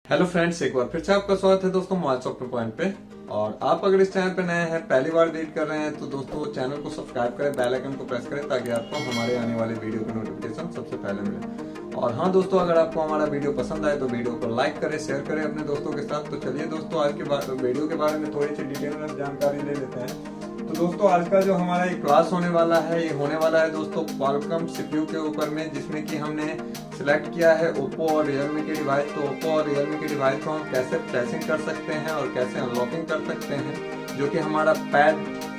Hello friends, एक बार फिर से आपका स्वागत है दोस्तों मोबाइल सॉफ्टवेयर पॉइंट पे। और आप अगर इस चैनल पे नए हैं, पहली बार विजिट कर रहे हैं, तो दोस्तों चैनल को सब्सक्राइब करें, बेल आइकन को प्रेस करें ताकि आपको हमारे आने वाले वीडियो की नोटिफिकेशन सबसे पहले मिले। और हाँ दोस्तों, अगर आपको हमारा वीडियो पसंद आए तो वीडियो को लाइक करें, शेयर करें अपने दोस्तों के साथ। तो चलिए दोस्तों, आज के वीडियो के बारे में थोड़ी सी डिटेल में जानकारी ले लेते हैं। तो दोस्तों, आज का जो हमारा एक क्लास होने वाला है, ये होने वाला है दोस्तों क्वालकॉम सीपीयू के ऊपर में, जिसमें कि हमने सिलेक्ट किया है ओप्पो और रियलमी के डिवाइस। तो ओप्पो और रियलमी के डिवाइस को हम कैसे फ्लैशिंग कर सकते हैं और कैसे अनलॉकिंग कर सकते हैं, जो कि हमारा पैड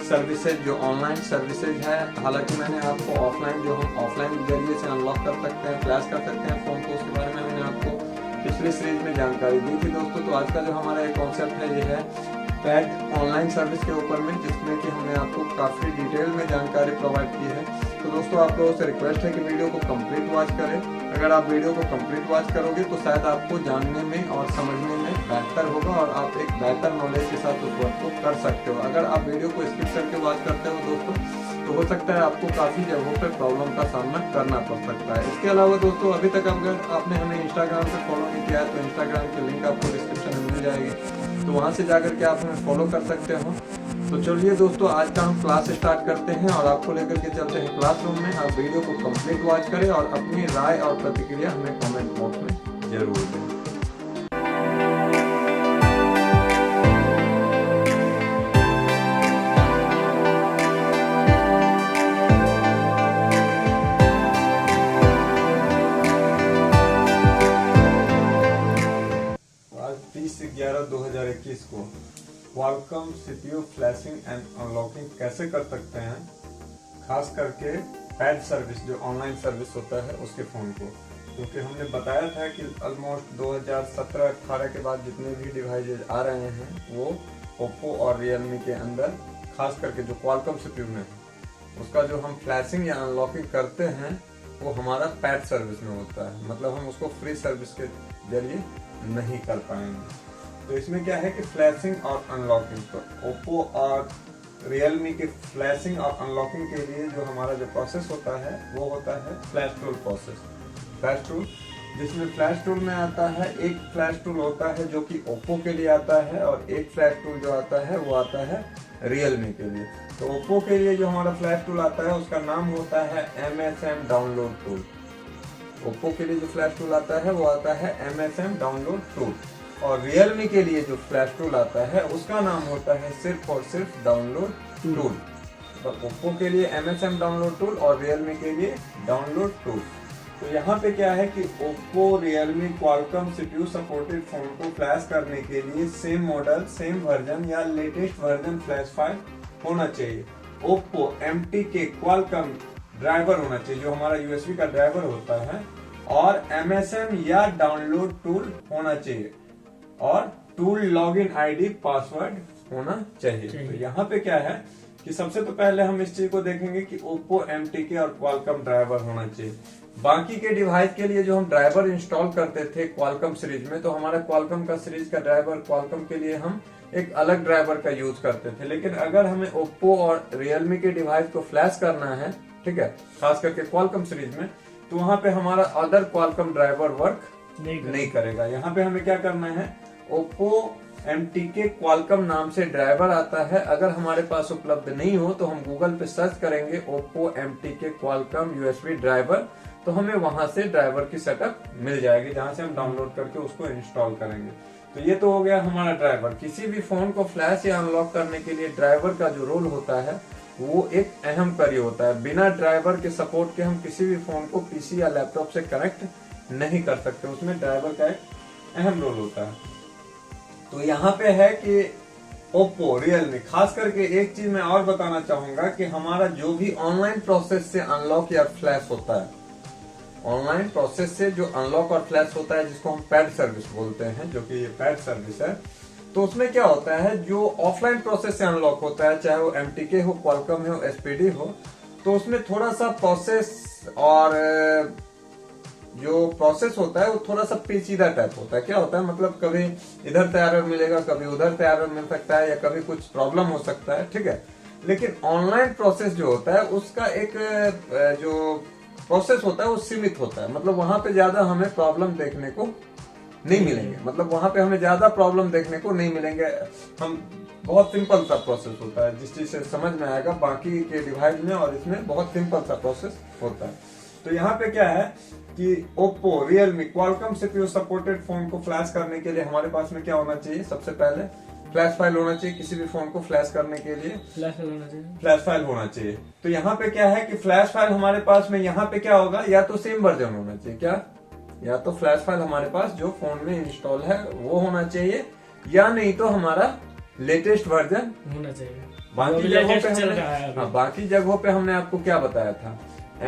सर्विसेज जो ऑनलाइन सर्विसेज है। हालांकि मैंने आपको ऑफलाइन जो हम ऑफलाइन जरिए से अनलॉक कर सकते हैं, फ्लैश कर सकते हैं फोन को, उसके बारे में मैंने आपको पिछली सीरीज में जानकारी दी थी दोस्तों। तो आज का जो हमारा एक कॉन्सेप्ट है, ये है पैड ऑनलाइन सर्विस के ऊपर में, जिसमें कि हमने आपको काफ़ी डिटेल में जानकारी प्रोवाइड की है। तो दोस्तों, आप लोगों से रिक्वेस्ट है कि वीडियो को कंप्लीट वॉच करें। अगर आप वीडियो को कंप्लीट वॉच करोगे तो शायद आपको जानने में और समझने में बेहतर होगा और आप एक बेहतर नॉलेज के साथ उस वर्क को कर सकते हो। अगर आप वीडियो को स्किप करके वॉच करते हो दोस्तों, तो हो सकता है आपको काफ़ी जगहों पर प्रॉब्लम का सामना करना पड़ सकता है। इसके अलावा दोस्तों, अभी तक अगर आपने हमें इंस्टाग्राम पे फॉलो नहीं किया है तो इंस्टाग्राम की लिंक आपको डिस्क्रिप्शन में मिल जाएगी, तो वहाँ से जाकर के आप हमें फॉलो कर सकते हो। तो चलिए दोस्तों, आज का हम क्लास स्टार्ट करते हैं और आपको लेकर के चलते हैं क्लासरूम में। आप वीडियो को कंप्लीट वॉच करें और अपनी राय और प्रतिक्रिया हमें कमेंट बॉक्स में जरूर दें। आज 30/11/2021 को Qualcomm CPU flashing and unlocking कैसे कर सकते हैं, खास करके पैड सर्विस जो ऑनलाइन सर्विस होता है उसके फ़ोन को। क्योंकि हमने बताया था कि ऑलमोस्ट 2017-18 के बाद जितने भी डिवाइसेज आ रहे हैं वो ओप्पो और रियलमी के अंदर, खास करके जो क्वालकॉम सीपीयू में उसका जो हम फ्लैशिंग या अनलॉकिंग करते हैं वो हमारा पैड सर्विस में होता है। मतलब हम उसको फ्री सर्विस के जरिए नहीं कर पाएंगे। तो इसमें क्या है कि फ्लैशिंग और अनलॉकिंग, तो ओप्पो और रियलमी के फ्लैशिंग और अनलॉकिंग के लिए जो हमारा जो प्रोसेस होता है वो होता है flash tool process. Flash tool, जिसमें फ्लैश टूल में आता है, एक फ्लैश टूल होता है जो कि ओप्पो के लिए आता है और एक फ्लैश टूल जो आता है वो आता है रियलमी के लिए। तो ओप्पो के लिए जो हमारा फ्लैश टूल आता है उसका नाम होता है MSM डाउनलोड टूल। ओप्पो के लिए जो फ्लैश टूल आता है वो आता है MSM डाउनलोड टूल। और रियलमी के लिए जो फ्लैश टूल आता है उसका नाम होता है सिर्फ और सिर्फ डाउनलोड टूल। तो ओप्पो के लिए MSM डाउनलोड टूल और रियलमी के लिए डाउनलोड टूल। तो यहाँ पे क्या है कि Oppo, Realme, Qualcomm CPU supported phone को फ्लैश करने के लिए सेम मॉडल, सेम वर्जन या लेटेस्ट वर्जन फ्लैश फाइल होना चाहिए। ओप्पो MTK क्वालकॉम ड्राइवर होना चाहिए, जो हमारा USB का ड्राइवर होता है, और MSM या डाउनलोड टूल होना चाहिए, और टूल लॉगिन ID पासवर्ड होना चाहिए। तो यहाँ पे क्या है कि सबसे तो पहले हम इस चीज को देखेंगे कि ओप्पो, MTK और क्वालकॉम ड्राइवर होना चाहिए। बाकी के डिवाइस के लिए जो हम ड्राइवर इंस्टॉल करते थे क्वालकॉम सीरीज में, तो हमारा क्वालकॉम का सीरीज का ड्राइवर, क्वालकॉम के लिए हम एक अलग ड्राइवर का यूज करते थे। लेकिन अगर हमें ओप्पो और रियलमी के डिवाइस को फ्लैश करना है, ठीक है, खास करके क्वालकॉम सीरीज में, तो वहां पे हमारा अदर क्वालकॉम ड्राइवर वर्क नहीं करेगा। यहाँ पे हमें क्या करना है, ओप्पो MTK क्वालकॉम नाम से ड्राइवर आता है। अगर हमारे पास उपलब्ध नहीं हो तो हम गूगल पे सर्च करेंगे Oppo MTK Qualcomm USB driver, तो हमें वहां से ड्राइवर की सेटअप मिल जाएगी, जहां से हम डाउनलोड करके उसको इंस्टॉल करेंगे। तो ये तो हो गया हमारा ड्राइवर। किसी भी फोन को फ्लैश या अनलॉक करने के लिए ड्राइवर का जो रोल होता है वो एक अहम कार्य होता है। बिना ड्राइवर के सपोर्ट के हम किसी भी फोन को PC या लैपटॉप से कनेक्ट नहीं कर सकते, उसमें ड्राइवर का एक अहम रोल होता है। तो यहाँ पे है कि ओप्पो, रियलमी, खास करके एक चीज मैं और बताना चाहूंगा कि हमारा जो भी ऑनलाइन प्रोसेस से अनलॉक या फ्लैश होता है, ऑनलाइन प्रोसेस से जो अनलॉक और फ्लैश होता है, जिसको हम पैड सर्विस बोलते हैं, जो कि ये पैड सर्विस है, तो उसमें क्या होता है, जो ऑफलाइन प्रोसेस से अनलॉक होता है, चाहे वो MTK हो, क्वालकॉम हो, SPD हो, तो उसमें थोड़ा सा प्रोसेस और जो प्रोसेस होता है वो थोड़ा सा पेचीदा टाइप होता है। क्या होता है, मतलब कभी इधर से एरर मिलेगा, कभी उधर से एरर मिल सकता है, या कभी कुछ प्रॉब्लम हो सकता है, ठीक है। लेकिन ऑनलाइन प्रोसेस जो होता है उसका एक जो प्रोसेस होता है वो सीमित होता है, मतलब वहां पे ज्यादा हमें प्रॉब्लम देखने को नहीं मिलेंगे, मतलब वहां पे हमें ज्यादा प्रॉब्लम देखने को नहीं मिलेंगे। हम बहुत सिंपल सा प्रोसेस होता है, जिस चीज से समझ में आएगा बाकी के डिवाइस में और इसमें बहुत सिंपल सा प्रोसेस होता है। तो यहाँ पे क्या है कि Oppo, Realme, Qualcomm CPU supported phone को फ्लैश करने के लिए हमारे पास में क्या होना चाहिए? सबसे पहले फ्लैश फाइल होना चाहिए। किसी भी फोन को फ्लैश करने के लिए फ्लैश फाइल होना चाहिए। तो यहाँ पे क्या है कि फ्लैश फाइल हमारे पास में यहाँ पे क्या होगा, या तो सेम वर्जन होना चाहिए, क्या, या तो फ्लैश फाइल हमारे पास जो फोन में इंस्टॉल है वो होना चाहिए, या नहीं तो हमारा लेटेस्ट वर्जन होना चाहिए। बाकी जगहों पे हमने आपको क्या बताया था,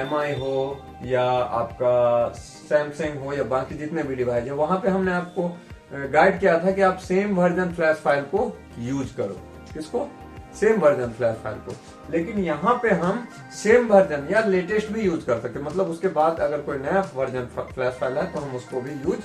MI हो या आपका सैमसंग हो या बाकी जितने भी डिवाइस है, वहां पे हमने आपको गाइड किया था कि आप सेम वर्जन फ्लैश फाइल को यूज करो। किसको? सेम वर्जन फ्लैश फाइल को। लेकिन यहाँ पे हम सेम वर्जन या लेटेस्ट भी यूज कर सकते हैं, मतलब उसके बाद अगर कोई नया वर्जन फ्लैश फाइल है तो हम उसको भी यूज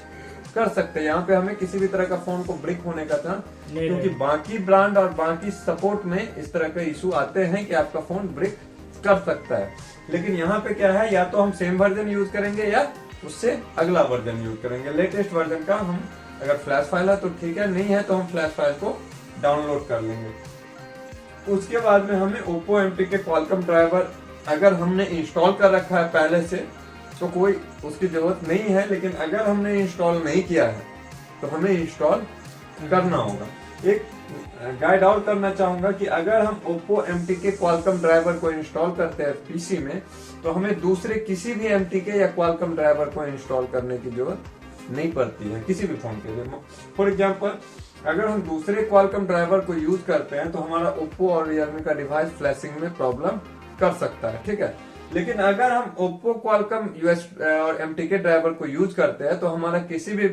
कर सकते हैं। यहाँ पे हमें किसी भी तरह का फोन को ब्रिक होने का चांस, क्योंकि बाकी ब्रांड और बाकी सपोर्ट में इस तरह के इशू आते हैं कि आपका फोन ब्रिक कर सकता है। लेकिन यहाँ पे क्या है, या तो हम सेम वर्जन यूज करेंगे या उससे अगला वर्जन यूज करेंगे। लेटेस्ट वर्जन का हम अगर फ्लैश फाइल है तो ठीक है, नहीं है तो हम फ्लैश फाइल को डाउनलोड कर लेंगे। उसके बाद में हमें Oppo MTK Qualcomm ड्राइवर अगर हमने इंस्टॉल कर रखा है पहले से तो कोई उसकी जरूरत नहीं है, लेकिन अगर हमने इंस्टॉल नहीं किया है तो हमें इंस्टॉल करना होगा। एक गाइड और करना चाहूंगा कि अगर हम Oppo MTK Qualcomm ड्राइवर को इंस्टॉल करते हैं पीसी में तो हमें दूसरे किसी भी MTK या Qualcomm ड्राइवर को इंस्टॉल करने की जरूरत नहीं पड़ती है किसी भी फोन के लिए। फॉर एग्जाम्पल, अगर हम दूसरे Qualcomm ड्राइवर को यूज करते हैं तो हमारा Oppo और Realme का डिवाइस फ्लैशिंग में प्रॉब्लम कर सकता है, ठीक है। लेकिन अगर हम Oppo, Qualcomm और MTK ड्राइवर को यूज करते हैं तो हमारा किसी भी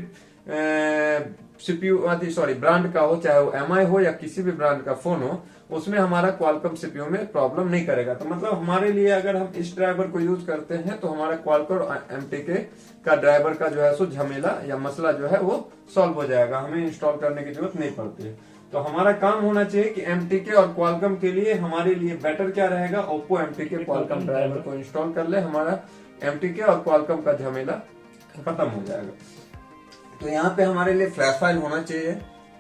CPU ब्रांड का हो, चाहे वो MI हो या किसी भी ब्रांड का फोन हो, उसमें हमारा Qualcomm CPU में प्रॉब्लम नहीं करेगा। तो मतलब हमारे लिए अगर हम इस ड्राइवर को यूज करते हैं तो हमारा Qualcomm और MTK का ड्राइवर का जो है सो झमेला या मसला जो है वो सॉल्व हो जाएगा, हमें इंस्टॉल करने की जरूरत नहीं पड़ती है। तो हमारा काम होना चाहिए कि MTK और Qualcomm के लिए हमारे लिए बेटर क्या रहेगा, Oppo MTK Qualcomm ड्राइवर को इंस्टॉल कर ले, हमारा MTK और Qualcomm का झमेला खत्म हो जाएगा। तो यहाँ पे हमारे लिए फ्लैश फाइल होना चाहिए,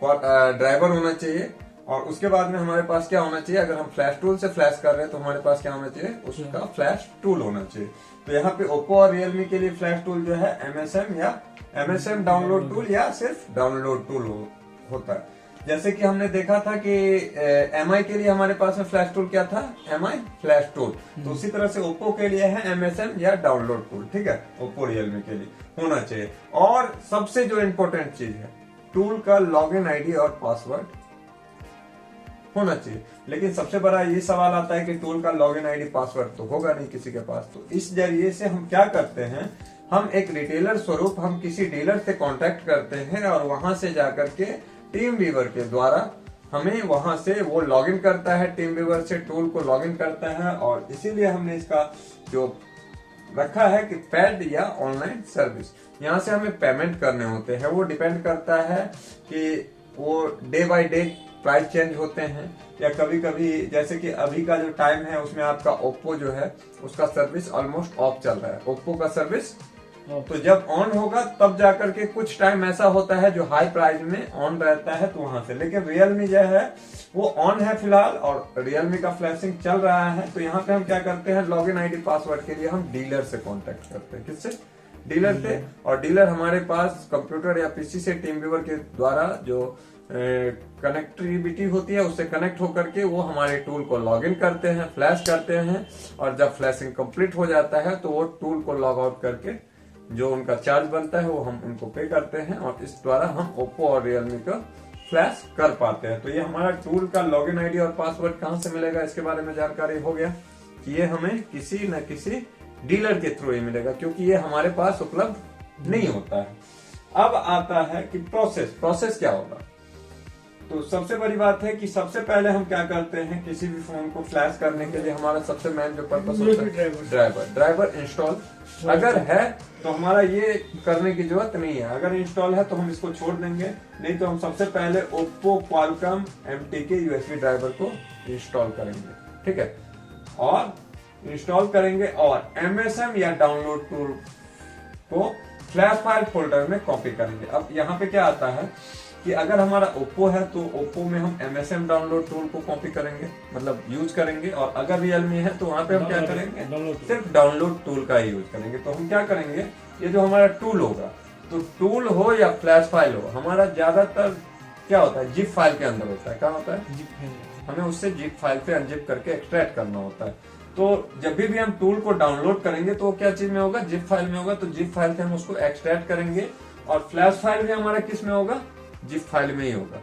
ड्राइवर होना चाहिए, और उसके बाद में हमारे पास क्या होना चाहिए, अगर हम फ्लैश टूल से फ्लैश कर रहे हैं तो हमारे पास क्या होना चाहिए, उसका फ्लैश टूल होना चाहिए। तो यहाँ पे Oppo और Realme के लिए फ्लैश टूल जो है MSM या MSM डाउनलोड टूल या सिर्फ डाउनलोड टूल होता है। जैसे कि हमने देखा था कि MI के लिए हमारे पास में फ्लैश टूल क्या था, MI फ्लैश टूल। तो उसी तरह से Oppo के लिए है MSM या डाउनलोड टूल, ठीक है। Oppo Realme के लिए होना चाहिए। और सबसे जो इम्पोर्टेंट चीज है, टूल का लॉगिन आईडी और पासवर्ड होना चाहिए। लेकिन सबसे बड़ा ये सवाल आता है कि टूल का लॉगिन आईडी पासवर्ड तो होगा नहीं किसी के पास। तो इस जरिए से हम क्या करते हैं, हम एक रिटेलर स्वरूप हम किसी डीलर से कांटेक्ट करते हैं और वहां से जाकर के टीम वीवर के द्वारा हमें वहां से वो लॉगिन करता है, टीम वीवर से टूल को लॉगिन करता है। और इसीलिए हमने इसका जो रखा है कि पेड या ऑनलाइन सर्विस, यहाँ से हमें पेमेंट करने होते हैं। वो डिपेंड करता है कि वो day by day price change होते हैं, या कभी कभी जैसे कि अभी का जो टाइम है उसमें आपका Oppo जो है उसका सर्विस ऑलमोस्ट ऑफ चल रहा है, Oppo का सर्विस। तो जब ऑन होगा तब जाकर के कुछ टाइम ऐसा होता है जो हाई प्राइस में ऑन रहता है, तो वहां से। लेकिन Realme जो है वो ऑन है फिलहाल और Realme का फ्लैशिंग चल रहा है। तो यहाँ पे हम क्या करते हैं, लॉगिन आईडी पासवर्ड के लिए हम डीलर से कांटेक्ट करते हैं। किससे? डीलर से। और डीलर हमारे पास कंप्यूटर या पीसी से टीम व्यूअर के द्वारा जो कनेक्टिविटी होती है उससे कनेक्ट होकर के वो हमारे टूल को लॉगिन करते हैं, फ्लैश करते हैं। और जब फ्लैशिंग कंप्लीट हो जाता है तो वो टूल को लॉग आउट करके जो उनका चार्ज बनता है वो हम उनको पे करते हैं, और इस द्वारा हम Oppo और Realme का फ्लैश कर पाते हैं। तो ये हमारा टूल का लॉगिन आईडी और पासवर्ड कहाँ से मिलेगा, इसके बारे में जानकारी हो गया कि ये हमें किसी न किसी डीलर के थ्रू ही मिलेगा, क्योंकि ये हमारे पास उपलब्ध नहीं होता है। अब आता है कि प्रोसेस क्या होगा। तो सबसे बड़ी बात है कि सबसे पहले हम क्या करते हैं, किसी भी फोन को फ्लैश करने के लिए हमारा सबसे मेन जो पर्पस होता है ड्राइवर इंस्टॉल अगर है तो हमारा ये करने की जरूरत नहीं है। अगर इंस्टॉल है तो हम इसको छोड़ देंगे, नहीं तो हम सबसे पहले Oppo, Qualcomm, MTK USB driver को इंस्टॉल करेंगे, ठीक है। और इंस्टॉल करेंगे और MSM या डाउनलोड टूल को फ्लैश फाइल फोल्डर में कॉपी करेंगे। अब यहाँ पे क्या आता है कि अगर हमारा ओप्पो है तो ओप्पो में हम MSM डाउनलोड टूल को कॉपी करेंगे, मतलब यूज करेंगे, और अगर रियलमी है तो वहां पे हम क्या करेंगे, सिर्फ डाउनलोड टूल का ही यूज करेंगे। तो हम क्या करेंगे, ये जो हमारा टूल होगा, तो टूल हो या फ्लैश फाइल हो, हमारा ज्यादातर क्या होता है, जिप फाइल के अंदर होता है। क्या होता है, हमें उससे जिप फाइल पे अनजिप करके एक्सट्रैक्ट करना होता है। तो जब भी हम टूल को डाउनलोड करेंगे तो क्या चीज में होगा, जिप फाइल में होगा। तो जिप फाइल से हम उसको एक्सट्रैक्ट करेंगे, और फ्लैश फाइल भी हमारा किस में होगा, जिप फाइल में ही होगा।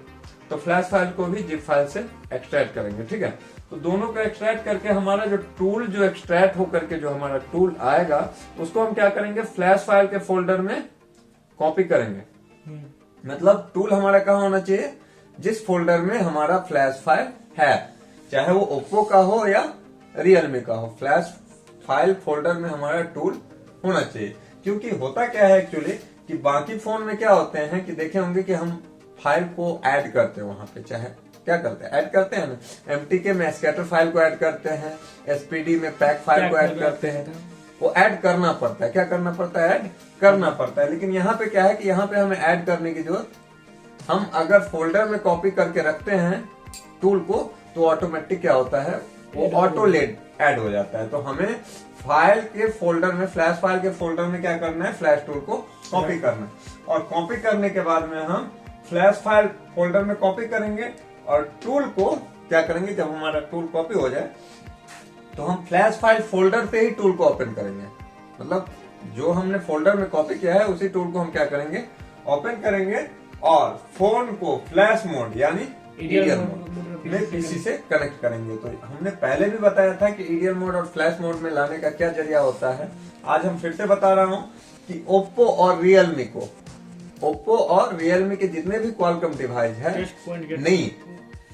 तो फ्लैश फाइल को भी जिप फाइल से एक्सट्रैक्ट करेंगे, ठीक है। तो दोनों को एक्सट्रैक्ट करके हमारा जो टूल जो एक्सट्रैक्ट होकर के जो हमारा टूल आएगा, उसको हम क्या करेंगे, फ्लैश फाइल के फोल्डर में कॉपी करेंगे। मतलब टूल हमारा कहाँ होना चाहिए, जिस फोल्डर में हमारा फ्लैश फाइल है, चाहे वो ओप्पो का हो या रियलमी का हो, फ्लैश फाइल फोल्डर में हमारा टूल होना चाहिए। क्योंकि होता क्या है एक्चुअली कि बाकी फोन में क्या होते हैं कि देखे होंगे कि हम फाइल को ऐड करते हैं वहां पे, चाहे क्या करते हैं, ऐड करते हैं ना, MTK में स्कैटर फाइल को ऐड करते हैं, SPD में पैक फाइल को ऐड करते हैं। वो ऐड करना पड़ता है, क्या करना पड़ता है, ऐड करना पड़ता है। लेकिन यहाँ पे क्या है कि यहाँ पे हमें ऐड करने की जरूरत, हम अगर फोल्डर में कॉपी करके रखते हैं टूल को, तो ऑटोमेटिक क्या होता है, वो ऑटो लेड ऐड हो जाता है। तो हमें फाइल के फोल्डर में, फ्लैश फाइल के फोल्डर में क्या करना है, फ्लैश टूल को कॉपी करना है। और कॉपी करने के बाद में हम फ्लैश फाइल फोल्डर में कॉपी करेंगे, और टूल को क्या करेंगे, जब हमारा टूल कॉपी हो जाए तो हम फ्लैश फाइल फोल्डर पे ही टूल को ओपन करेंगे। मतलब जो हमने फोल्डर में कॉपी किया है उसी टूल को हम क्या करेंगे, ओपन करेंगे, और फोन को फ्लैश मोड यानी ईडीएल मोड में पीसी से कनेक्ट करेंगे। तो हमने पहले भी बताया था कि ईडीएल मोड और फ्लैश मोड में लाने का क्या जरिया होता है। आज हम फिर से बता रहा हूँ कि ओप्पो और रियलमी को, ओप्पो और रियलमी के जितने भी क्वालकॉम डिवाइस है, नहीं,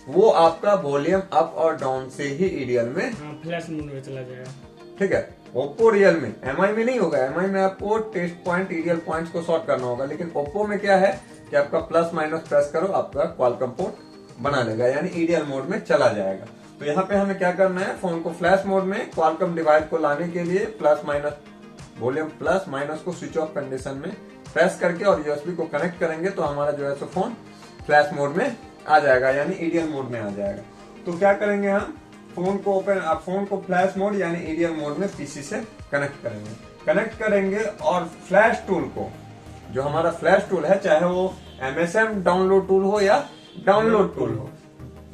वो आपका वॉल्यूम अप और डाउन से ही ईडीएल में फ्लैश मोड में चला जाएगा, ठीक है। ओप्पो रियलमी एमआई में नहीं होगा, एमआई में आपको टेस्ट पॉइंट ईडीएल पॉइंट्स को सॉर्ट करना होगा। लेकिन ओप्पो में क्या है कि आपका प्लस माइनस प्रेस करो, आपका क्वालकॉम पोर्ट बना लेगा, यानी ईडीएल मोड में चला जाएगा। तो यहाँ पे हमें क्या करना है, फोन को फ्लैश मोड में क्वालकॉम डिवाइस को लाने के लिए plus minus, volume plus minus को स्विच ऑफ कंडीशन में प्रेस करके और यूएसबी को कनेक्ट करेंगे, तो हमारा जो है सो फोन फ्लैश मोड में आ जाएगा, यानी ईडीएल मोड में आ जाएगा। तो क्या करेंगे, हम फोन को फोन को फ्लैश मोड यानी ईडीएल मोड में पीसी से कनेक्ट करेंगे, और फ्लैश टूल को, जो हमारा फ्लैश टूल है, चाहे वो MSM डाउनलोड टूल हो या डाउनलोड टूल हो,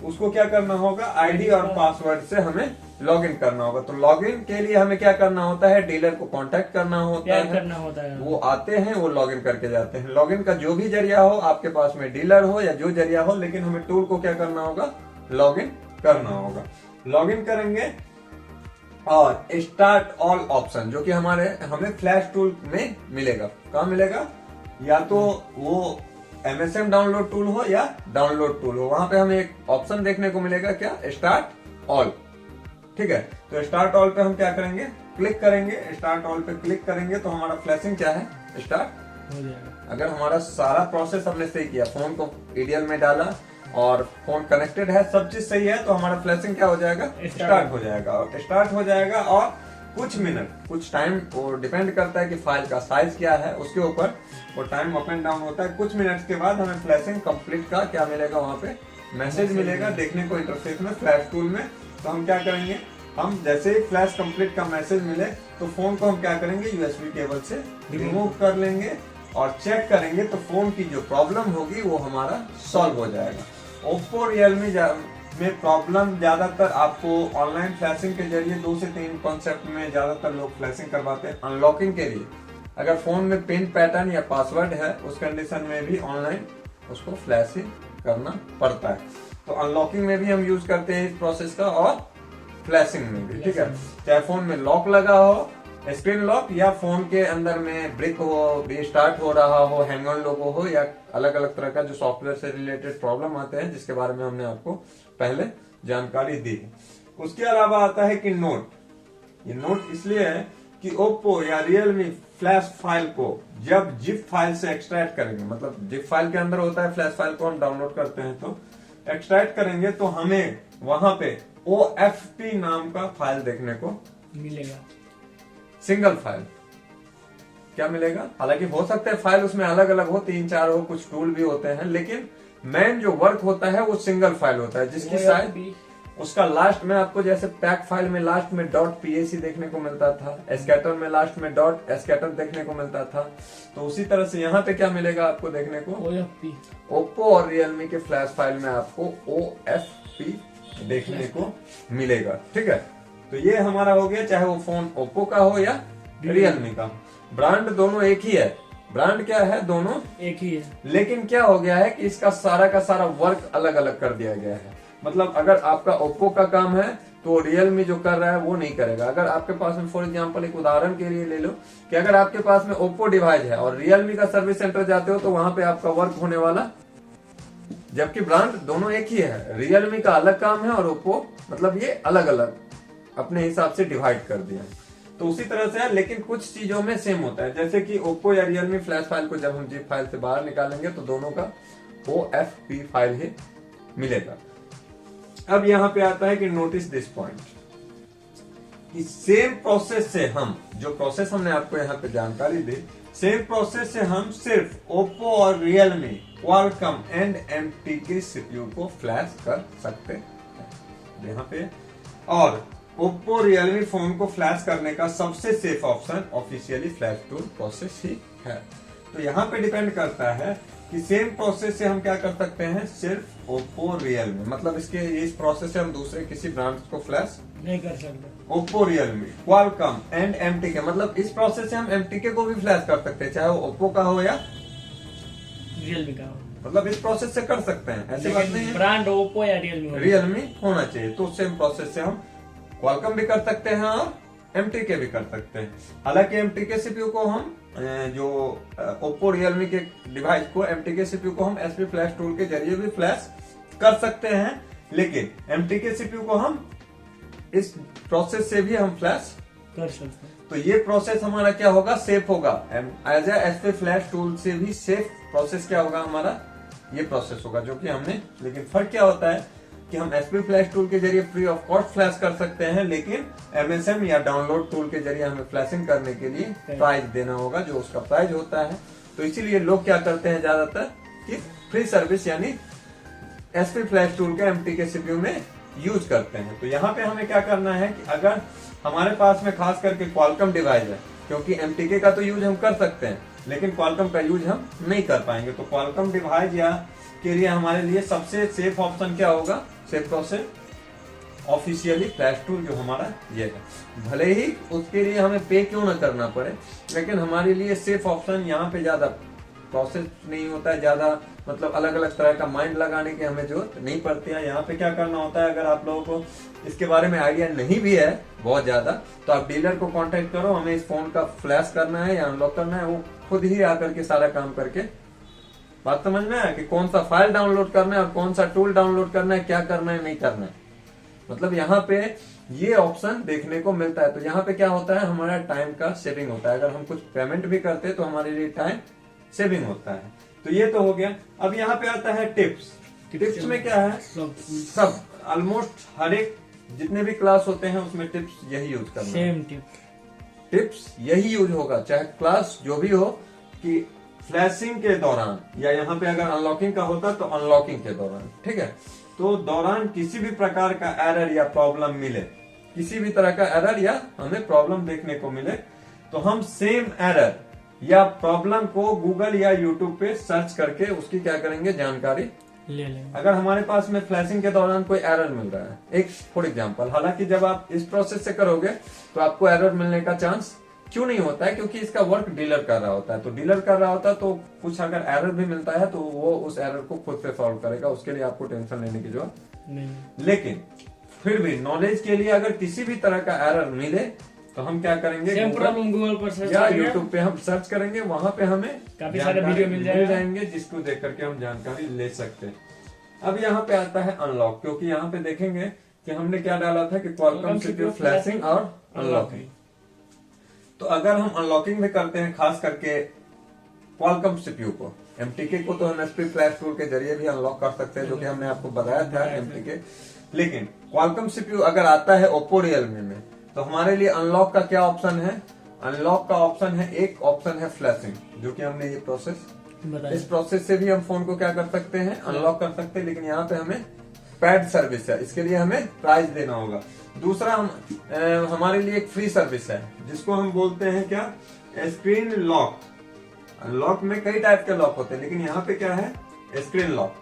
उसको क्या करना होगा, आईडी और पासवर्ड से हमें लॉगिन करना होगा। तो लॉगिन के लिए हमें क्या करना होता है, डीलर को कांटेक्ट करना होता है, वो आते हैं, वो लॉगिन करके जाते हैं। लॉगिन का जो भी जरिया हो, आपके पास में डीलर हो या जो जरिया हो, लेकिन हमें टूल को क्या करना होगा, लॉगिन करना होगा। लॉगिन करेंगे, और स्टार्ट ऑल ऑप्शन जो कि हमें फ्लैश टूल में मिलेगा, कहाँ मिलेगा, या तो वो MSM डाउनलोड टूल हो या डाउनलोड टूल हो, वहां पे हमें एक ऑप्शन देखने को मिलेगा, क्या, स्टार्ट ऑल, ठीक है। तो स्टार्ट ऑल पे हम क्या करेंगे, क्लिक करेंगे। स्टार्ट ऑल पे क्लिक करेंगे तो हमारा फ्लैशिंग क्या है, स्टार्ट हो जाएगा। अगर हमारा सारा प्रोसेस हमने सही किया, फोन को ईडीएल में डाला और फोन कनेक्टेड है, सब चीज सही है, तो हमारा फ्लैशिंग क्या हो जाएगा, स्टार्ट हो जाएगा। और स्टार्ट हो जाएगा, और कुछ मिनट, कुछ टाइम, वो डिपेंड करता है कि फाइल का साइज क्या है, उसके ऊपर वो टाइम अप एंड डाउन होता है। कुछ मिनट्स के बाद हमें फ्लैशिंग कंप्लीट का क्या मिलेगा, वहां पे मैसेज मिलेगा देखने को इंटरफेस में, फ्लैश टूल में। तो हम क्या करेंगे, हम जैसे ही फ्लैश कंप्लीट का मैसेज मिले तो फोन को हम क्या करेंगे, यूएसबी केबल से रिमूव कर लेंगे और चेक करेंगे, तो फोन की जो प्रॉब्लम होगी वो हमारा सॉल्व हो जाएगा। ओप्पो रियलमी में प्रॉब्लम ज्यादातर आपको ऑनलाइन फ्लैशिंग के जरिए 2 से 3 कॉन्सेप्ट में ज्यादातर लोग फ्लैशिंग करवाते हैं। अनलॉकिंग के लिए अगर फोन में पिन पैटर्न या पासवर्ड है, उस कंडीशन में भी ऑनलाइन उसको फ्लैशिंग करना पड़ता है। तो अनलॉकिंग में भी हम यूज करते हैं इस प्रोसेस का, और फ्लैशिंग में भी, ठीक है। चाहे फोन में लॉक लगा हो, स्क्रीन लॉक, या फोन के अंदर में ब्रिक हो, रीस्टार्ट हो रहा हो, हैंग ऑन लोगो हो, या अलग अलग तरह का जो सॉफ्टवेयर से रिलेटेड प्रॉब्लम आते हैं, जिसके बारे में हमने आपको पहले जानकारी दी है। उसके अलावा आता है कि नोट। ये नोट इसलिए है कि ओप्पो या रियलमी फ्लैश फाइल को जब जिप फाइल से एक्सट्रैक्ट करेंगे, मतलब जिप फाइल के अंदर होता है, फ्लैश फाइल को हम डाउनलोड करते हैं, तो एक्सट्रैक्ट करेंगे तो हमें वहां पे OFP नाम का फाइल देखने को मिलेगा, सिंगल फाइल, क्या मिलेगा, हालांकि हो सकता है फाइल उसमें अलग अलग हो, 3-4 हो, कुछ टूल भी होते हैं, लेकिन मेन जो वर्क होता है वो सिंगल फाइल होता है, जिसकी साइज उसका लास्ट में आपको जैसे पैक फाइल में लास्ट में .pac देखने को मिलता था, स्कैटर में लास्ट में .scatter देखने को मिलता था, तो उसी तरह से यहाँ पे क्या मिलेगा आपको देखने को, ओप्पो और रियलमी के फ्लैश फाइल में आपको OFP देखने को मिलेगा। ठीक है, तो ये हमारा हो गया, चाहे वो फोन ओप्पो का हो या रियलमी का। ब्रांड दोनों एक ही है, ब्रांड क्या है, दोनों एक ही है, लेकिन क्या हो गया है कि इसका सारा का सारा वर्क अलग अलग कर दिया गया है। मतलब अगर आपका ओप्पो का काम है तो रियलमी जो कर रहा है वो नहीं करेगा। अगर आपके पास में फॉर एग्जांपल एक उदाहरण के लिए ले लो कि अगर आपके पास में ओप्पो डिवाइस है और रियलमी का सर्विस सेंटर जाते हो तो वहां पे आपका वर्क होने वाला, जबकि ब्रांड दोनों एक ही है, रियलमी का अलग काम है और ओप्पो मतलब ये अलग अलग अपने हिसाब से डिवाइड कर दिया है। तो उसी तरह से है, लेकिन कुछ चीजों में सेम होता है, जैसे कि ओप्पो या रियलमी फ्लैश फाइल को जब हम जिप फाइल से बाहर निकालेंगे तो दोनों का OFP फाइल ही मिलेगा। अब यहाँ पे आता है कि नोटिस दिस पॉइंट, कि सेम प्रोसेस से हम, जो प्रोसेस हमने आपको यहाँ पे जानकारी दी, सेम प्रोसेस से हम सिर्फ ओप्पो और Realme, Qualcomm and MTK CPU को फ्लैश कर सकते हैं यहाँ पे। और ओप्पो रियलमी फोन को फ्लैश करने का सबसे safe option officially flash tool process ही है। तो यहाँ पे डिपेंड करता है कि सेम प्रोसेस से हम क्या कर सकते हैं, सिर्फ ओप्पो रियलमी, मतलब इसके इस प्रोसेस से हम दूसरे किसी ब्रांड को फ्लैश नहीं कर सकते। Oppo Realme Qualcomm and MTK, मतलब इस प्रोसेस से हम MTK को भी फ्लैश कर सकते हैं, चाहे वो ओप्पो का हो या रियलमी का हो, मतलब इस प्रोसेस से कर सकते हैं, ऐसी बात नहीं है ब्रांड ओप्पो या रियलमी होना चाहिए। तो सेम प्रोसेस से हम क्वालकॉम भी कर सकते हैं और MTK भी कर सकते हैं। हालांकि MTK CPU को हम जो ओप्पो रियलमी के डिवाइस को MTK CPU को हम SP फ्लैश टूल के जरिए भी फ्लैश कर सकते हैं, लेकिन MTK CPU को हम इस प्रोसेस से भी हम फ्लैश कर सकते हैं। तो ये प्रोसेस हमारा क्या होगा, सेफ होगा। एज SP फ्लैश टूल से भी सेफ प्रोसेस क्या होगा हमारा, ये प्रोसेस होगा, जो कि हमने, लेकिन फर्क क्या होता है कि हम SP फ्लैश टूल के जरिए फ्री ऑफ कॉस्ट फ्लैश कर सकते हैं, लेकिन MSM या डाउनलोड टूल के जरिए हमें फ्लैशिंग करने के लिए प्राइस देना होगा, जो उसका प्राइस होता है। तो इसीलिए लोग क्या करते हैं ज्यादातर कि फ्री सर्विस यानी SP फ्लैश टूल के MTK CPU में यूज करते हैं। तो यहाँ पे हमें क्या करना है कि अगर हमारे पास में खास करके क्वालकॉम डिवाइस है, क्योंकि MTK का तो यूज हम कर सकते हैं लेकिन क्वालकॉम का यूज हम नहीं कर पाएंगे, तो क्वालकॉम डिवाइस या के लिए हमारे लिए सबसे सेफ ऑप्शन क्या होगा, safe process officially flash tool जो हमारा ये है। भले ही उसके लिए हमें पे क्यों ना करना पड़े, लेकिन हमारे लिए सेफ ऑप्शन, यहाँ पे ज्यादा प्रोसेस नहीं होता है, ज्यादा मतलब अलग अलग तरह का माइंड लगाने की हमें जरूरत नहीं पड़ती है। यहाँ पे क्या करना होता है, अगर आप लोगों को इसके बारे में आइडिया नहीं भी है बहुत ज्यादा, तो आप डीलर को कांटेक्ट करो, हमें इस फोन का फ्लैश करना है या अनलॉक करना है, वो खुद ही आकर के सारा काम करके, बात समझ में है कि कौन सा फाइल डाउनलोड करना है और कौन सा टूल डाउनलोड करना है, क्या करना है नहीं करना है, मतलब यहाँ पे ये ऑप्शन देखने को मिलता है। तो यहाँ पे क्या होता है, हमारा टाइम का सेविंग होता है, अगर हम कुछ पेमेंट भी करते हैं तो हमारे लिए टाइम सेविंग होता है। तो ये तो हो गया। अब यहाँ पे आता है टिप्स। टिप्स में क्या है, सब ऑलमोस्ट हर एक जितने भी क्लास होते हैं उसमें टिप्स यही यूज करना है, सेम टिप्स यही यूज होगा, चाहे क्लास जो भी हो, कि फ्लैशिंग के दौरान या यहाँ पे अगर अनलॉकिंग का होता तो अनलॉकिंग के दौरान, ठीक है, तो दौरान किसी भी प्रकार का एरर या प्रॉब्लम मिले, किसी भी तरह का एरर या हमें प्रॉब्लम देखने को मिले, तो हम सेम एरर या प्रॉब्लम को गूगल या यूट्यूब पे सर्च करके उसकी क्या करेंगे, जानकारी ले लेंगे। अगर हमारे पास में फ्लैशिंग के दौरान कोई एरर मिल रहा है, एक फॉर एग्जांपल, हालांकि जब आप इस प्रोसेस से करोगे तो आपको एरर मिलने का चांस क्यों नहीं होता है, क्योंकि इसका वर्क डीलर कर रहा होता है। तो डीलर कर रहा होता है तो कुछ अगर एरर भी मिलता है तो वो उस एरर को खुद से सॉल्व करेगा, उसके लिए आपको टेंशन लेने की जरूरत नहीं। लेकिन फिर भी नॉलेज के लिए अगर किसी भी तरह का एरर मिले तो हम क्या करेंगे, गूगल पर सर्च या यूट्यूब पे हम सर्च करेंगे, वहां पे हमें काफी सारे वीडियो मिल जाएंगे जिसको देख करके हम जानकारी ले सकते हैं। अब यहाँ पे आता है अनलॉक, क्योंकि यहाँ पे देखेंगे कि हमने क्या डाला था कि क्वालकॉम CPU फ्लैशिंग और अनलॉकिंग। तो अगर हम अनलॉकिंग में करते हैं खास करके क्वालकॉम CPU को, MTK को तो हम SP फ्लैश टूल के जरिए भी अनलॉक कर सकते हैं, जो कि हमने आपको बताया था MTK, लेकिन क्वालकॉम CPU अगर आता है ओप्पो रियलमी में, तो हमारे लिए अनलॉक का क्या ऑप्शन है, अनलॉक का ऑप्शन है, एक ऑप्शन है फ्लैशिंग, जो कि हमने ये प्रोसेस, बताइए। इस प्रोसेस से भी हम फोन को क्या कर सकते हैं, अनलॉक कर सकते हैं। लेकिन यहाँ पे हमें पैड सर्विस है, इसके लिए हमें प्राइस देना होगा। दूसरा हमारे लिए एक फ्री सर्विस है, जिसको हम बोलते हैं क्या, स्क्रीन लॉक। अनलॉक में कई टाइप के लॉक होते हैं, लेकिन यहाँ पे क्या है, screen lock.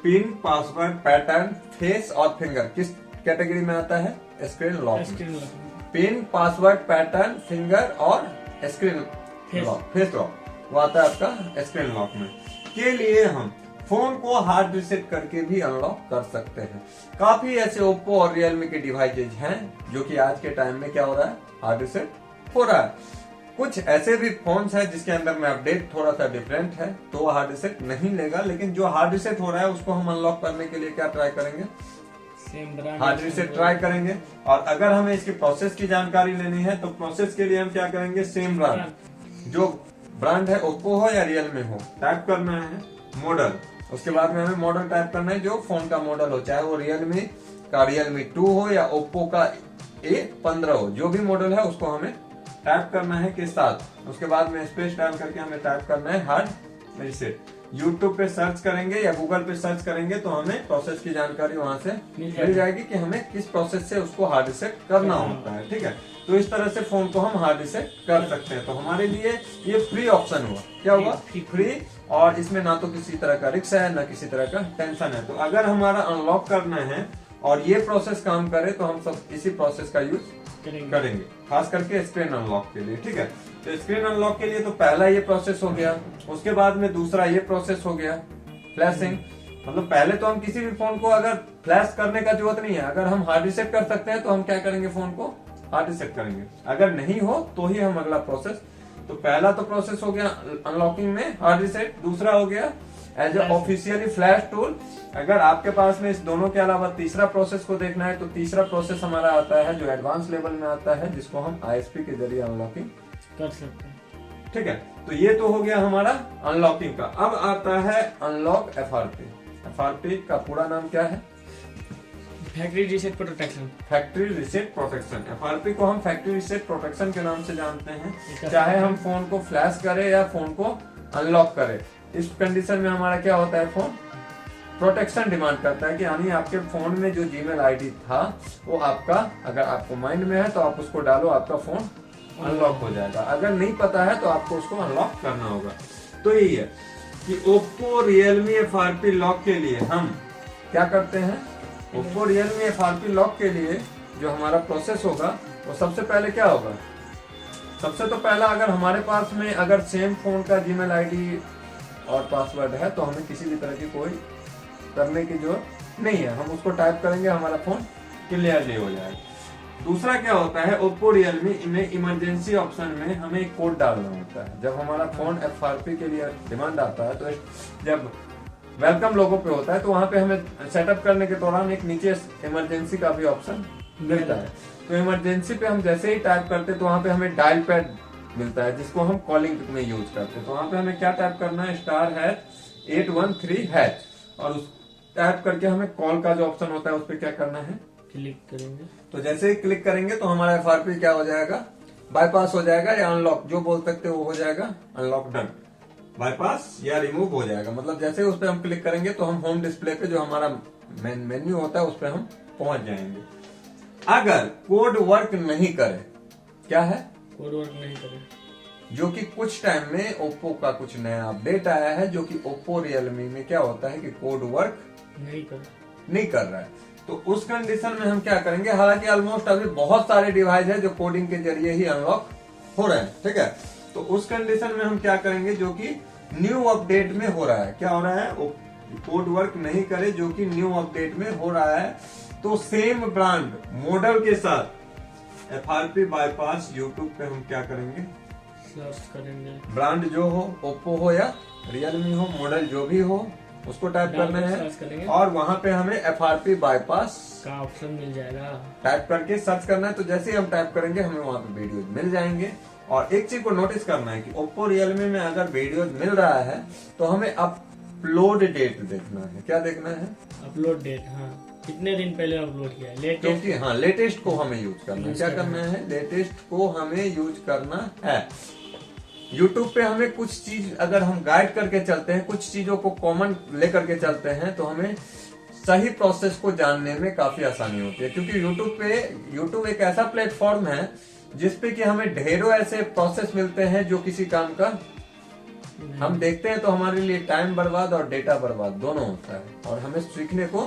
Pin, password, pattern, face और फिंगर किस कैटेगरी में आता है, screen lock. Screen lock. Pin, password, pattern, finger और स्क्रीन लॉक, फेस लॉक, वो आता है आपका स्क्रीन लॉक में। के लिए हम फोन को हार्ड रिसेट करके भी अनलॉक कर सकते हैं। काफी ऐसे ओप्पो और रियलमी के डिवाइसेज हैं जो कि आज के टाइम में क्या हो रहा है, हार्ड रिसेट हो रहा है। कुछ ऐसे भी फोन्स हैं जिसके अंदर में अपडेट थोड़ा सा डिफरेंट है, तो वो हार्ड रिसेट नहीं लेगा। लेकिन जो हार्ड रिसेट हो रहा है उसको हम अनलॉक करने के लिए क्या ट्राई करेंगे, same brand hard reset try करेंगे। और अगर हमें इसकी प्रोसेस की जानकारी लेनी है तो प्रोसेस के लिए हम क्या करेंगे, सेम ब्रांड, जो ब्रांड है ओप्पो हो या रियलमी हो, टाइप करना है मॉडल। उसके बाद में हमें मॉडल टाइप करना है, जो फोन का मॉडल हो, चाहे वो रियलमी का रियलमी 2 हो या ओप्पो का A15 हो, जो भी मॉडल है उसको हमें टाइप करना है के साथ। उसके बाद में स्पेस डाल करके हमें टाइप करना है हार्ड रिसेट। यूट्यूब पे सर्च करेंगे या गूगल पे सर्च करेंगे तो हमें प्रोसेस की जानकारी वहां से मिल जाएगी कि हमें किस प्रोसेस से उसको हार्ड रिसेट करना होता है। ठीक है, तो इस तरह से फोन को हम हार्ड रिसेट कर सकते हैं। तो हमारे लिए ये फ्री ऑप्शन हुआ, क्या हुआ, फ्री। और इसमें ना तो किसी तरह का रिस्क है, ना किसी तरह का टेंशन है। तो अगर हमारा अनलॉक करना है और ये प्रोसेस काम करे तो हम सब इसी प्रोसेस का यूज करेंगे, खास करके स्क्रीन अनलॉक के लिए। ठीक है, तो स्क्रीन अनलॉक के लिए तो पहला ये प्रोसेस हो गया, उसके बाद में दूसरा ये प्रोसेस हो गया फ्लैशिंग। मतलब पहले तो हम किसी भी फोन को अगर फ्लैश करने का जरूरत नहीं है, अगर हम हार्ड रिसेट कर सकते हैं तो हम क्या करेंगे, फोन को हार्ड रिसेट करेंगे। अगर नहीं हो तो ही हम अगला प्रोसेस, तो पहला तो प्रोसेस हो गया अनलॉकिंग में हार्ड रिसेट, दूसरा हो गया as a officially flash tool. अगर आपके पास में इस दोनों के अलावा तीसरा प्रोसेस को देखना है तो तीसरा प्रोसेस हमारा आता है जो एडवांस लेवल में आता है, जिसको हम ISP के जरिए अनलॉकिंग कर सकते हैं। ठीक है, तो ये तो हो गया हमारा अनलॉकिंग का। अब आता है अनलॉक FRP। FRP का पूरा नाम क्या है, factory reset protection. Factory reset protection. FRP को हम फैक्ट्री रीसेट प्रोटेक्शन के नाम से जानते हैं। चाहे हम फोन को फ्लैश करें या फोन को अनलॉक करें, इस कंडीशन में हमारा क्या होता है, फोन प्रोटेक्शन डिमांड करता है कि यानी आपके फोन में जो जीमेल आईडी था वो आपका, अगर आपको माइंड में है तो आप उसको डालो, आपका फोन अनलॉक हो जाएगा। अगर नहीं पता है तो आपको उसको अनलॉक करना होगा। तो यही है कि ओप्पो रियलमी FRP लॉक के लिए हम क्या करते हैं, ओप्पो रियलमी FRP लॉक के लिए जो हमारा प्रोसेस होगा वो सबसे पहले क्या होगा, सबसे तो पहला अगर हमारे पास में अगर सेम फोन का जीमेल आईडी और पासवर्ड है तो हमें किसी भी तरह की कोई करने की जरूरत नहीं है, हम उसको टाइप करेंगे, हमारा फोन क्लियरली हो जाएगा। दूसरा क्या होता है, ओप्पो रियलमी में इमरजेंसी ऑप्शन में हमें एक कोड डालना होता है। जब हमारा फोन FRP के लिए डिमांड आता है तो जब वेलकम लोगो पे होता है तो वहां पे हमें सेटअप करने के दौरान एक नीचे इमरजेंसी का भी ऑप्शन मिलता है। तो इमरजेंसी पे हम जैसे ही टाइप करते हैं तो वहां पे हमें डायल पैड मिलता है, जिसको हम कॉलिंग में यूज करते हैं। तो वहां पे हमें क्या टाइप करना है, *813#, और उस टाइप करके हमें कॉल का जो ऑप्शन होता है उस पर क्या करना है, क्लिक करेंगे। तो जैसे ही क्लिक करेंगे तो हमारा FRP क्या हो जाएगा, बाईपास हो जाएगा या अनलॉक, जो बोल सकते हो वो हो जाएगा अनलॉक डन, बाईपास या रिमूव हो जाएगा। मतलब जैसे ही उस पर हम क्लिक करेंगे तो हम होम डिस्प्ले पे जो हमारा मेन्यू होता है उस पर हम पहुंच जाएंगे। अगर कोड वर्क नहीं करे, क्या है, कोड वर्क नहीं करे, जो कि कुछ टाइम में ओप्पो का कुछ नया अपडेट आया है, जो कि ओप्पो रियलमी में क्या होता है कि कोड वर्क नहीं कर रहा है, तो उस कंडीशन में हम क्या करेंगे, हालांकि ऑलमोस्ट अभी बहुत सारे डिवाइस है जो कोडिंग के जरिए ही अनलॉक हो रहे हैं। ठीक है, तो उस कंडीशन में हम क्या करेंगे, जो कि न्यू अपडेट में हो रहा है, क्या हो रहा है, कोड वर्क नहीं करे जो कि न्यू अपडेट में हो रहा है, तो सेम ब्रांड मॉडल के साथ FRP बाईपास यूट्यूब पे हम क्या करेंगे, सर्च करेंगे, ब्रांड जो हो, ओप्पो हो या रियलमी हो, मॉडल जो भी हो उसको टाइप करना है और वहां पे हमें FRP बाईपास का ऑप्शन मिल जाएगा, टाइप करके सर्च करना है। तो जैसे ही हम टाइप करेंगे हमें वहां पे वीडियोज मिल जाएंगे। और एक चीज को नोटिस करना है कि ओप्पो रियलमी में अगर वीडियोज मिल रहा है तो हमें अपलोड डेट देखना है, क्या देखना है, अपलोड डेट। हाँ, कितने दिन पहले अपलोड किया है लेटेस्ट? क्योंकि हाँ लेटेस्ट को हमें यूज करना है। यूज क्या करना करना है? लेटेस्ट को हमें यूज करना है। यूट्यूब पे हमें कुछ चीज अगर हम गाइड करके चलते हैं, कुछ चीजों को कॉमन लेकर के चलते हैं, तो हमें सही प्रोसेस को जानने में काफी आसानी होती है। क्योंकि यूट्यूब एक ऐसा प्लेटफॉर्म है जिसपे कि हमें ढेरों ऐसे प्रोसेस मिलते हैं जो किसी काम का हम देखते हैं तो हमारे लिए टाइम बर्बाद और डेटा बर्बाद दोनों होता है, और हमें सीखने को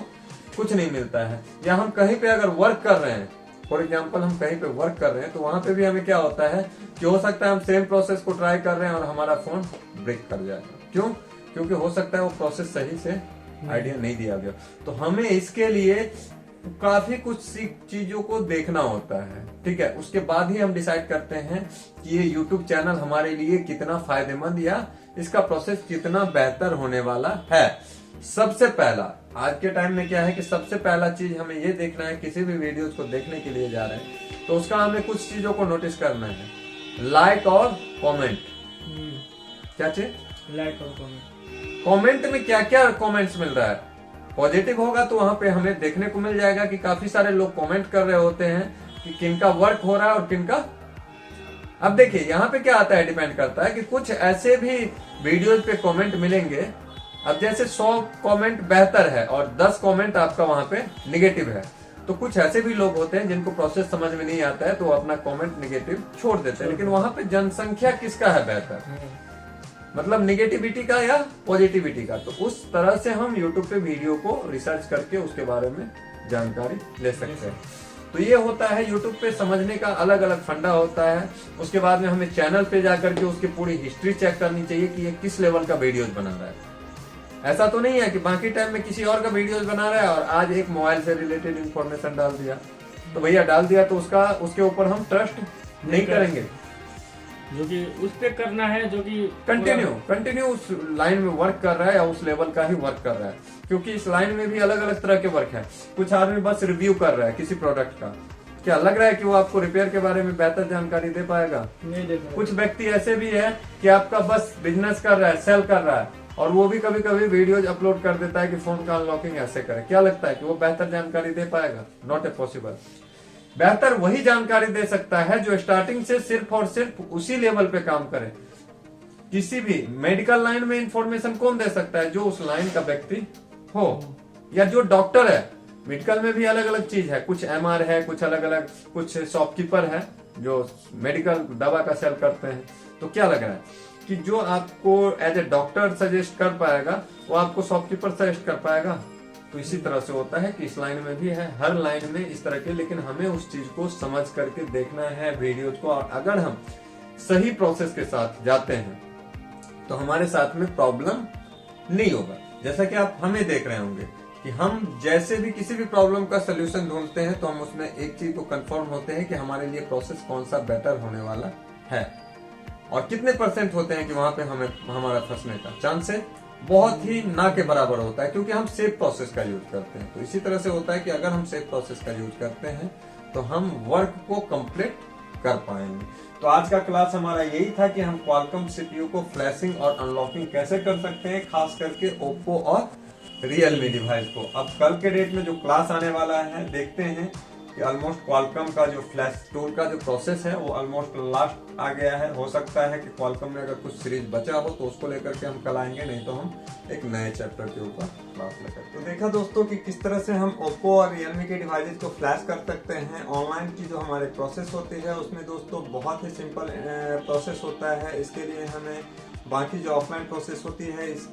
कुछ नहीं मिलता है। या हम कहीं पे अगर वर्क कर रहे हैं, फॉर एग्जाम्पल हम कहीं पे वर्क कर रहे हैं, तो वहां पे भी हमें क्या होता है कि हो सकता है हम सेम प्रोसेस को ट्राई कर रहे हैं और हमारा फोन ब्रेक कर जाएगा। क्यों? क्योंकि हो सकता है वो प्रोसेस सही से आइडिया नहीं दिया गया। तो हमें इसके लिए काफी कुछ चीजों को देखना होता है, ठीक है। उसके बाद ही हम डिसाइड करते हैं कि ये यूट्यूब चैनल हमारे लिए कितना फायदेमंद या इसका प्रोसेस कितना बेहतर होने वाला है। सबसे पहला आज के टाइम में क्या है कि सबसे पहला चीज हमें ये देखना है, किसी भी वीडियोस को देखने के लिए जा रहे हैं तो उसका हमें कुछ चीजों को नोटिस करना है। लाइक और कमेंट। क्या चीज? लाइक और कमेंट। कमेंट में क्या क्या कमेंट्स मिल रहा है? पॉजिटिव होगा तो वहां पे हमें देखने को मिल जाएगा कि काफी सारे लोग कमेंट कर रहे होते हैं कि किनका वर्क हो रहा है और किनका। अब देखिए यहाँ पे क्या आता है, डिपेंड करता है कि कुछ ऐसे भी वीडियोज पे कमेंट मिलेंगे। अब जैसे 100 कमेंट बेहतर है और 10 कमेंट आपका वहां पे निगेटिव है, तो कुछ ऐसे भी लोग होते हैं जिनको प्रोसेस समझ में नहीं आता है तो अपना कमेंट निगेटिव छोड़ देते हैं। लेकिन वहां पे जनसंख्या किसका है बेहतर, मतलब निगेटिविटी का या पॉजिटिविटी का। तो उस तरह से हम यूट्यूब पे वीडियो को रिसर्च करके उसके बारे में जानकारी ले सकते हैं। तो ये होता है यूट्यूब पे समझने का अलग अलग फंडा होता है। उसके बाद में हमें चैनल पे जाकर के उसकी पूरी हिस्ट्री चेक करनी चाहिए कि ये किस लेवल का वीडियोज बना रहा है। ऐसा तो नहीं है कि बाकी टाइम में किसी और का वीडियोज बना रहा है और आज एक मोबाइल से रिलेटेड इंफॉर्मेशन डाल दिया तो भैया डाल दिया तो उसके ऊपर हम ट्रस्ट नहीं करेंगे। जो कि उस पे करना है, जो कि कंटिन्यू उस लाइन में वर्क कर रहा है या उस लेवल का ही वर्क कर रहा है। क्योंकि इस लाइन में भी अलग अलग तरह के वर्क है। कुछ आदमी बस रिव्यू कर रहा है किसी प्रोडक्ट का, क्या लग रहा है कि वो आपको रिपेयर के बारे में बेहतर जानकारी दे पाएगा? नहीं दे पाएगा। कुछ व्यक्ति ऐसे भी है कि आपका बस बिजनेस कर रहा है, सेल कर रहा है, और वो भी कभी कभी वीडियोज अपलोड कर देता है कि फोन का अनलॉकिंग ऐसे करे। क्या लगता है कि वो बेहतर जानकारी दे पाएगा? Not a possible. बेहतर वही जानकारी दे सकता है जो स्टार्टिंग से सिर्फ और सिर्फ उसी लेवल पे काम करे। किसी भी मेडिकल लाइन में इंफॉर्मेशन कौन दे सकता है? जो उस लाइन का व्यक्ति हो या जो डॉक्टर है। मेडिकल में भी अलग अलग चीज है, कुछ एमआर है, कुछ अलग अलग, कुछ शॉपकीपर है जो मेडिकल दवा का सेल करते हैं। तो क्या लग रहा है कि जो आपको एज ए डॉक्टर सजेस्ट कर पाएगा वो आपको शॉपकीपर सजेस्ट कर पाएगा? तो इसी तरह से होता है कि इस लाइन में भी है, हर लाइन में इस तरह के। लेकिन हमें उस चीज को समझ करके देखना है वीडियोज को, और अगर हम सही प्रोसेस के साथ जाते हैं तो हमारे साथ में प्रॉब्लम नहीं होगा। जैसा कि आप हमें देख रहे होंगे कि हम जैसे भी किसी भी प्रॉब्लम का सोल्यूशन ढूंढते हैं तो हम उसमें एक चीज को कंफर्म होते हैं कि हमारे लिए प्रोसेस कौन सा बेटर होने वाला है, और कितने % होते हैं कि वहां पे हमें हमारा फंसने का चांस है। बहुत ही ना के बराबर होता है, क्योंकि हम सेफ प्रोसेस का यूज करते हैं। तो इसी तरह से होता है कि अगर हम सेफ प्रोसेस का यूज करते हैं तो हम वर्क को कंप्लीट कर पाएंगे। तो आज का क्लास हमारा यही था कि हम क्वालकॉम सीपीयू को फ्लैशिंग और अनलॉकिंग कैसे कर सकते हैं, खास करके ओप्पो और रियलमी डिवाइस को। अब कल के डेट में जो क्लास आने वाला है, देखते हैं कि ऑलमोस्ट क्वालकॉम का जो फ्लैश टूल का जो प्रोसेस है वो ऑलमोस्ट लास्ट आ गया है। हो सकता है कि क्वालकॉम में अगर कुछ सीरीज बचा हो तो उसको लेकर के हम कल आएंगे, नहीं तो हम एक नए चैप्टर के ऊपर क्लास लेकर। तो देखा दोस्तों कि किस तरह से हम ओप्पो और रियलमी के डिवाइसेस को फ्लैश कर सकते हैं। ऑनलाइन की जो हमारे प्रोसेस होती है उसमें दोस्तों बहुत ही सिंपल प्रोसेस होता है। इसके लिए हमें बाकी जो ऑफलाइन प्रोसेस होती है इस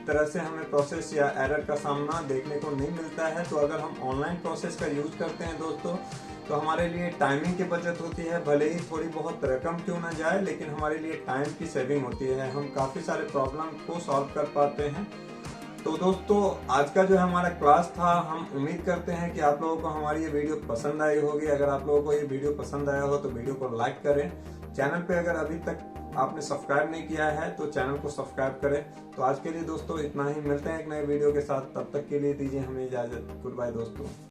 तरह से हमें प्रोसेस या एरर का सामना देखने को नहीं मिलता है। तो अगर हम ऑनलाइन प्रोसेस का यूज करते हैं दोस्तों तो हमारे लिए टाइमिंग की बचत होती है। भले ही थोड़ी बहुत रकम क्यों ना जाए, लेकिन हमारे लिए टाइम की सेविंग होती है। हम काफ़ी सारे प्रॉब्लम को सॉल्व कर पाते हैं। तो दोस्तों आज का जो हमारा क्लास था, हम उम्मीद करते हैं कि आप लोगों को हमारी ये वीडियो पसंद आई होगी। अगर आप लोगों को ये वीडियो पसंद आया हो तो वीडियो को लाइक करें। चैनल पे अगर अभी तक आपने सब्सक्राइब नहीं किया है तो चैनल को सब्सक्राइब करें। तो आज के लिए दोस्तों इतना ही, मिलते हैं एक नए वीडियो के साथ। तब तक के लिए दीजिए हमें इजाजत। गुड बाय दोस्तों।